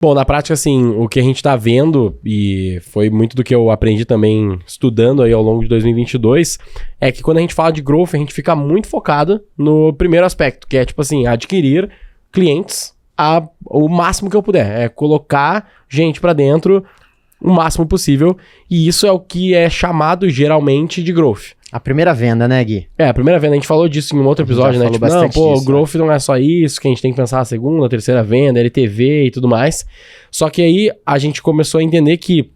Bom, na prática, assim, o que a gente tá vendo, e foi muito do que eu aprendi também estudando aí ao longo de 2022, é que quando a gente fala de growth, a gente fica muito focado no primeiro aspecto, que é, tipo assim, adquirir clientes o máximo que eu puder. É colocar gente pra dentro o máximo possível, e isso é o que é chamado geralmente de growth. A primeira venda, né, Gui? A primeira venda, a gente falou disso em um outro episódio, né? Tipo, não, pô, o growth não é só isso, que a gente tem que pensar a segunda, a terceira venda, LTV e tudo mais. Só que aí a gente começou a entender que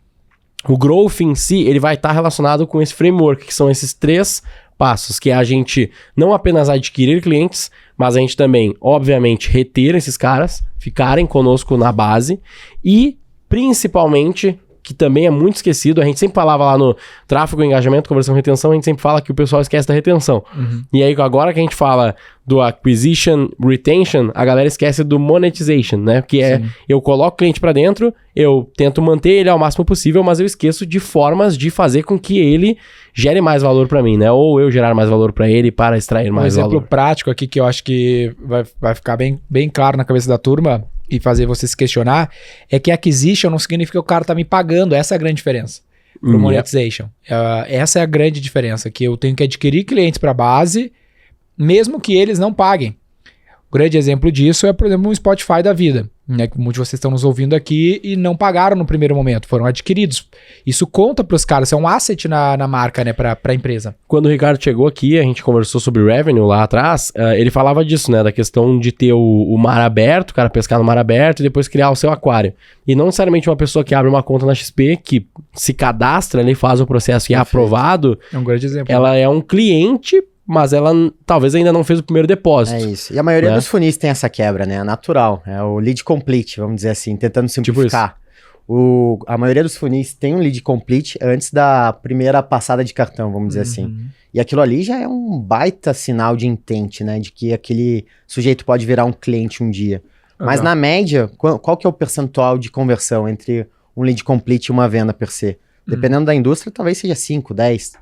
o growth em si, ele vai estar relacionado com esse framework, que são esses 3 passos, que é a gente não apenas adquirir clientes, mas a gente também, obviamente, reter esses caras, ficarem conosco na base e, principalmente, que também é muito esquecido, a gente sempre falava lá no tráfego, engajamento, conversão, retenção, a gente sempre fala que o pessoal esquece da retenção. E aí agora que a gente fala do acquisition, retention, a galera esquece do monetization, né? Que é, eu coloco o cliente pra dentro, eu tento manter ele ao máximo possível, mas eu esqueço de formas de fazer com que ele gere mais valor pra mim, né? Ou eu gerar mais valor pra ele para extrair mais valor. Um exemplo prático aqui que eu acho que vai ficar bem claro na cabeça da turma e fazer você se questionar, é que acquisition não significa que o cara tá me pagando. Essa é a grande diferença pro monetization. Essa é a grande diferença, que eu tenho que adquirir clientes para base, mesmo que eles não paguem. O grande exemplo disso é, por exemplo, um Spotify da vida, né? Que muitos de vocês estão nos ouvindo aqui e não pagaram no primeiro momento, foram adquiridos. Isso conta pros caras, é um asset na marca, né, pra empresa. Quando o Ricardo chegou aqui, a gente conversou sobre revenue lá atrás, ele falava disso, né, da questão de ter o mar aberto, o cara pescar no mar aberto e depois criar o seu aquário. E não necessariamente uma pessoa que abre uma conta na XP, que se cadastra ali, faz o processo e é aprovado, é um grande exemplo. Ela é um cliente, mas ela talvez ainda não fez o primeiro depósito. É isso. E a maioria dos funis tem essa quebra, né? É natural. É o lead complete, vamos dizer assim, tentando simplificar. Tipo a maioria dos funis tem um lead complete antes da primeira passada de cartão, vamos dizer assim. E aquilo ali já é um baita sinal de intent, né? De que aquele sujeito pode virar um cliente um dia. Mas na média, qual que é o percentual de conversão entre um lead complete e uma venda per se? Dependendo da indústria, talvez seja 5, 10%.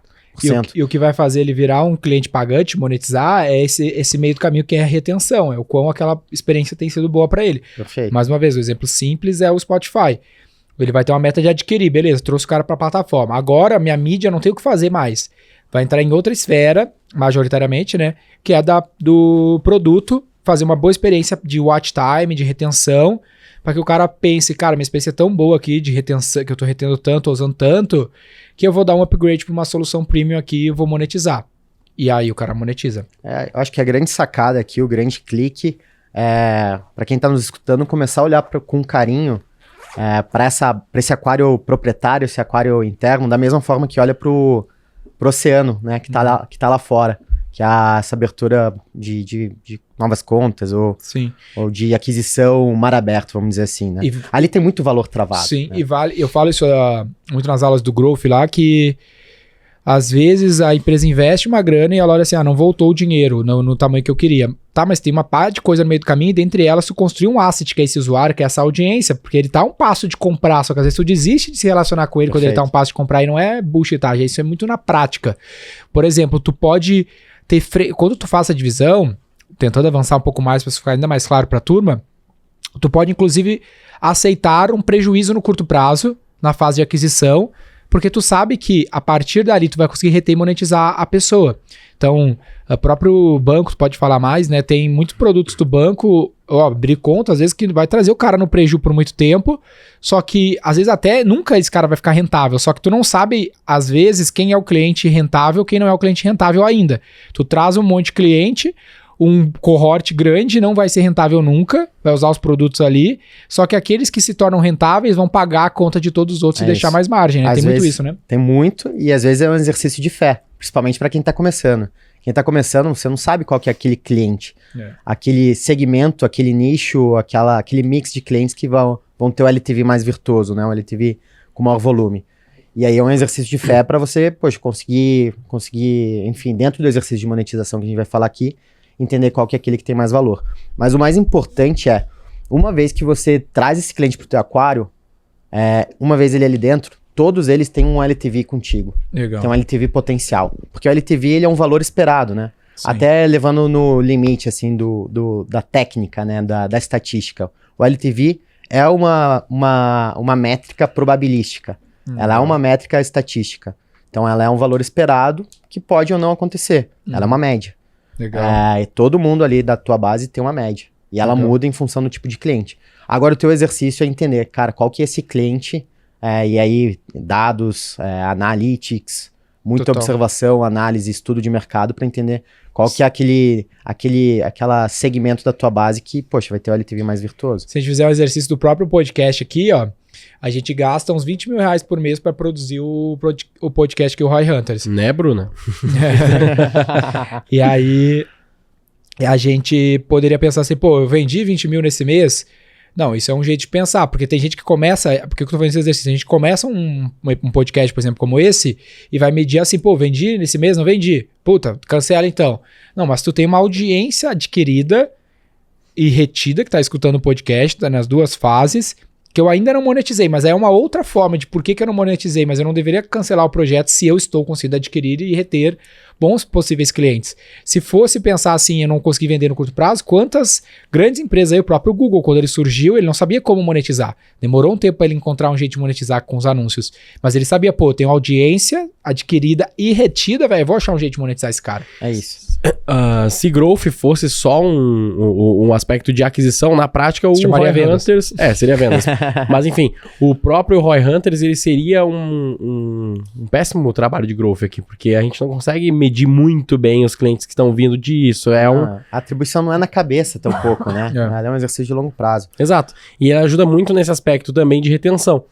E o que vai fazer ele virar um cliente pagante, monetizar, é esse meio do caminho que é a retenção, é o quão aquela experiência tem sido boa para ele. Perfeito. Mais uma vez, o exemplo simples é o Spotify. Ele vai ter uma meta de adquirir, beleza, trouxe o cara para a plataforma. Agora, minha mídia não tem o que fazer mais. Vai entrar em outra esfera, majoritariamente, né, que é do produto, fazer uma boa experiência de watch time, de retenção, para que o cara pense, cara, minha experiência é tão boa aqui de retenção, que eu tô retendo tanto, usando tanto, que eu vou dar um upgrade para uma solução premium aqui e vou monetizar. E aí o cara monetiza. Eu acho que a grande sacada aqui, o grande clique, para quem tá nos escutando, começar a olhar com carinho para esse aquário proprietário, esse aquário interno, da mesma forma que olha pro oceano, né, que tá lá fora. Que é essa abertura de novas contas ou de aquisição mar aberto, vamos dizer assim, né? Ali tem muito valor travado. Sim, né? e eu falo isso muito nas aulas do Growth lá, que às vezes a empresa investe uma grana e ela olha assim, não voltou o dinheiro no tamanho que eu queria. Tá, mas tem uma parte de coisa no meio do caminho e dentre elas tu construir um asset, que é esse usuário, que é essa audiência, porque ele tá a um passo de comprar, só que às vezes tu desiste de se relacionar com ele quando ele tá a um passo de comprar e não é bullshitagem, isso é muito na prática. Por exemplo, tu pode quando tu faz a divisão, tentando avançar um pouco mais para ficar ainda mais claro para a turma, tu pode inclusive aceitar um prejuízo no curto prazo, na fase de aquisição, porque tu sabe que a partir dali tu vai conseguir reter e monetizar a pessoa. Então, o próprio banco, tu pode falar mais, né? Tem muitos produtos do banco, abrir conta, às vezes que vai trazer o cara no prejuízo por muito tempo, só que às vezes até nunca esse cara vai ficar rentável, só que tu não sabe, às vezes, quem é o cliente rentável, quem não é o cliente rentável ainda. Tu traz um monte de cliente, um cohort grande não vai ser rentável nunca, vai usar os produtos ali, só que aqueles que se tornam rentáveis vão pagar a conta de todos os outros e deixar mais margem, né? Tem muito isso, né? Tem muito, e às vezes é um exercício de fé, principalmente para quem tá começando. Quem tá começando, você não sabe qual que é aquele cliente, aquele segmento, aquele nicho, aquele mix de clientes que vão ter o LTV mais virtuoso, né? O LTV com maior volume. E aí é um exercício de fé para você, conseguir, enfim, dentro do exercício de monetização que a gente vai falar aqui, entender qual que é aquele que tem mais valor. Mas o mais importante é, uma vez que você traz esse cliente pro teu aquário, uma vez ele ali dentro, todos eles têm um LTV contigo. Legal. Tem um LTV potencial. Porque o LTV, ele é um valor esperado, né? Sim. Até levando no limite, assim, da técnica, né? Da estatística. O LTV é uma métrica probabilística. Ela é uma métrica estatística. Então, ela é um valor esperado que pode ou não acontecer. Ela é uma média. Legal. E todo mundo ali da tua base tem uma média. E ela muda em função do tipo de cliente. Agora, o teu exercício é entender, cara, qual que é esse cliente, e aí dados, analytics, muita observação, análise, estudo de mercado para entender qual que é aquela segmento da tua base que, poxa, vai ter o LTV mais virtuoso. Se a gente fizer um exercício do próprio podcast aqui, ó, a gente gasta uns 20 mil reais por mês para produzir o podcast que é o Roy Hunters. Né, Bruna? E aí a gente poderia pensar assim, pô, eu vendi 20 mil nesse mês. Não, isso é um jeito de pensar, porque tem gente que começa, porque eu tô fazendo esse exercício, a gente começa um podcast, por exemplo, como esse, e vai medir assim, pô, vendi nesse mês, não vendi, puta, cancela então. Não, mas tu tem uma audiência adquirida e retida que tá escutando o podcast, tá nas duas fases, que eu ainda não monetizei, mas é uma outra forma de por que eu não monetizei, mas eu não deveria cancelar o projeto se eu estou conseguindo adquirir e reter bons possíveis clientes. Se fosse pensar assim, eu não consegui vender no curto prazo, quantas grandes empresas aí, o próprio Google, quando ele surgiu, ele não sabia como monetizar. Demorou um tempo para ele encontrar um jeito de monetizar com os anúncios. Mas ele sabia, pô, eu tenho audiência adquirida e retida, velho, vou achar um jeito de monetizar esse cara. É isso. Se growth fosse só um aspecto de aquisição, na prática o Roy Hunters... seria vendas. Mas enfim, o próprio Roy Hunters, ele seria um péssimo trabalho de growth aqui, porque a gente não consegue medir muito bem os clientes que estão vindo disso. A atribuição não é na cabeça tão pouco, né? Ela é um exercício de longo prazo. Exato. E ela ajuda muito nesse aspecto também de retenção.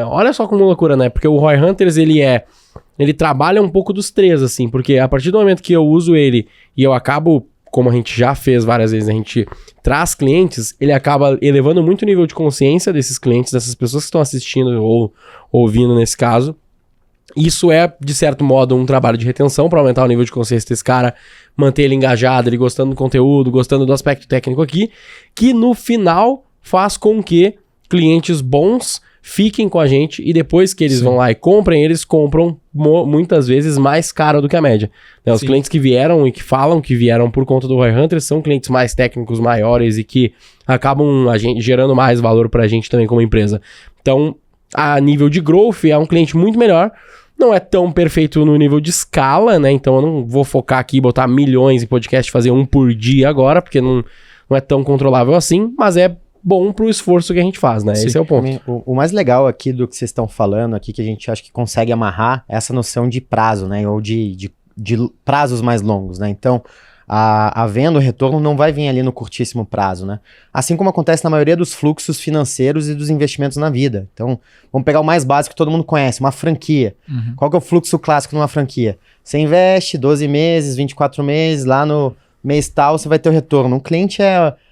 Olha só como loucura, né? Porque o Roy Hunters, ele trabalha um pouco dos três, assim, porque a partir do momento que eu uso ele e eu acabo, como a gente já fez várias vezes, a gente traz clientes, ele acaba elevando muito o nível de consciência desses clientes, dessas pessoas que estão assistindo ou ouvindo nesse caso. Isso é, de certo modo, um trabalho de retenção para aumentar o nível de consciência desse cara, manter ele engajado, ele gostando do conteúdo, gostando do aspecto técnico aqui, que no final faz com que clientes bons fiquem com a gente e depois que eles vão lá e comprem, eles compram muitas vezes mais caro do que a média. Né? Os clientes que vieram e que falam que vieram por conta do Roy Hunters são clientes mais técnicos, maiores e que acabam gerando mais valor pra gente também como empresa. Então, a nível de growth, é um cliente muito melhor. Não é tão perfeito no nível de escala, né? Então eu não vou focar aqui e botar milhões em podcast, fazer um por dia agora, porque não é tão controlável assim, mas é bom pro esforço que a gente faz, né? Sim. Esse é o ponto. O mais legal aqui do que vocês estão falando aqui, que a gente acha que consegue amarrar, é essa noção de prazo, né? Ou de prazos mais longos, né? Então, a venda, o retorno não vai vir ali no curtíssimo prazo, né? Assim como acontece na maioria dos fluxos financeiros e dos investimentos na vida. Então, vamos pegar o mais básico que todo mundo conhece, uma franquia. Qual que é o fluxo clássico numa franquia? Você investe 12 meses, 24 meses, lá no mês tal você vai ter o retorno. O cliente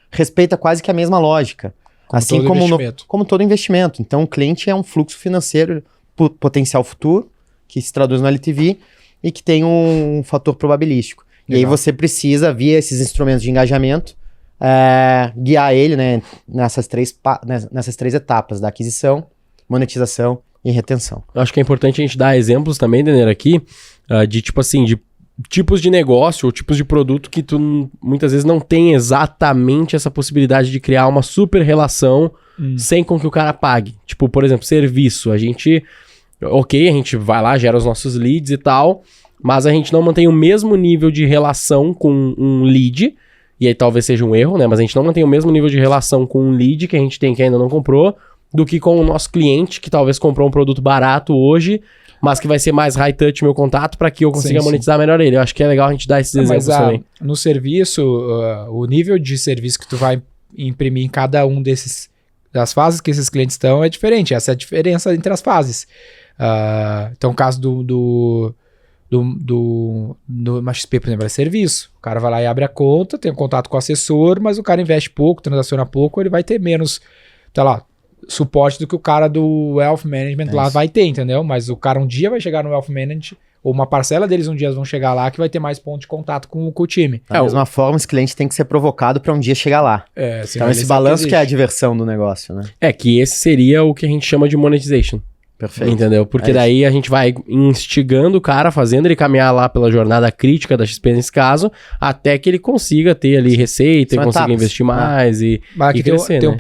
respeita quase que a mesma lógica. Assim como todo investimento. Então, o cliente é um fluxo financeiro potencial futuro, que se traduz no LTV e que tem um fator probabilístico. Legal. E aí você precisa, via esses instrumentos de engajamento, guiar ele, né, nessas três etapas da aquisição, monetização e retenção. Eu acho que é importante a gente dar exemplos também, Denner, aqui, de tipo assim, de tipos de negócio ou tipos de produto que tu muitas vezes não tem exatamente essa possibilidade de criar uma super relação sem com que o cara pague. Tipo, por exemplo, serviço. A gente vai lá, gera os nossos leads e tal, mas a gente não mantém o mesmo nível de relação com um lead, e aí talvez seja um erro, né? Mas a gente não mantém o mesmo nível de relação com um lead que a gente tem que ainda não comprou, do que com o nosso cliente que talvez comprou um produto barato hoje, mas que vai ser mais high touch meu contato para que eu consiga monetizar melhor ele. Eu acho que é legal a gente dar esses exemplos também. No serviço, o nível de serviço que tu vai imprimir em cada um das fases que esses clientes estão é diferente. Essa é a diferença entre as fases. Então, o caso do XP, por exemplo, é serviço. O cara vai lá e abre a conta, tem um contato com o assessor, mas o cara investe pouco, transaciona pouco, ele vai ter menos, sei lá, suporte do que o cara do Wealth Management lá vai ter, entendeu? Mas o cara um dia vai chegar no Wealth Management, ou uma parcela deles um dia vão chegar lá, que vai ter mais ponto de contato com o time. Da mesma forma, esse cliente tem que ser provocado para um dia chegar lá. Então esse balanço que é a diversão do negócio, né? Que esse seria o que a gente chama de monetization. Perfeito. Entendeu? Porque daí a gente vai instigando o cara, fazendo ele caminhar lá pela jornada crítica da XP nesse caso, até que ele consiga ter ali receita e consiga investir mais e crescer, né?